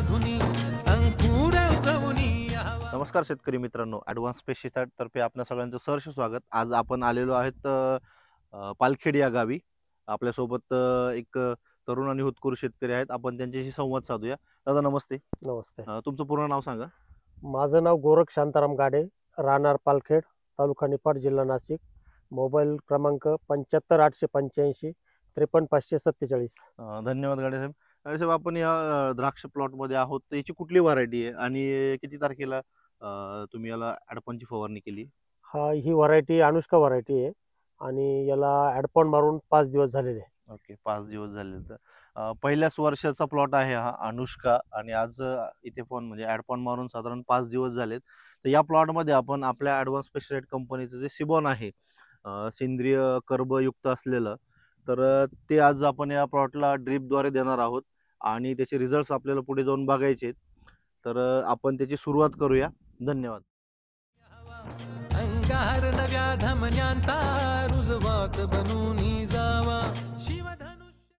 बांधुनी अंकुर उगवनी नमस्कार शेतकरी मित्रांनो, ॲडव्हान्स पेस्टिसाइड तर्फे आपल्या सगळ्यांचं सहर्ष स्वागत. आज आपण आलेलो आहेत पालखेड या गावी. आपल्यासोबत एक तरुण आणि हुतकूर शेतकरी आहेत. आपण त्यांच्याशी संवाद साधूया. दादा नमस्ते. नमस्ते. तुमचं पूर्ण नाव सांगा. माझं नाव गोरख शांताराम गाडे, राहणार पालखेड, तालुका निफाड, जिल्हा नाशिक. मोबाईल क्रमांक 75 885 53 547. धन्यवाद गाडे साहेब. गाडे साहेब, आपण या द्राक्ष प्लॉटमध्ये आहोत. तर याची कुठली व्हरायटी आहे आणि किती तारखेला तुम्ही याला ॲडपॉनची फवारणी केली? ही व्हरायटी अनुष्का व्हरायटी आहे आणि याला ॲडपॉन मारून 5 दिवस झालेले. ओके, 5 दिवस झाले. तर पहिल्याच वर्षाचा प्लॉट आहे हा अनुष्का, आणि आज इथे पण म्हणजे ॲडपॉन मारून साधारण 5 दिवस झालेत. तर या प्लॉटमध्ये आपण आपल्या ॲडव्हान्स पेस्टिसाइड कंपनीचं जे सिबॉन आहे, सेंद्रिय कर्बयुक्त असलेलं, तर ते आज आपण या प्लॉटला ड्रीपद्वारे देणार आहोत आणि त्याचे रिझल्ट्स आपल्याला पुढे जाऊन बघायचे आहेत. तर आपण त्याची सुरुवात करूया. धन्यवाद. अंगार नव्या धमन्यांचा रुजवत बनून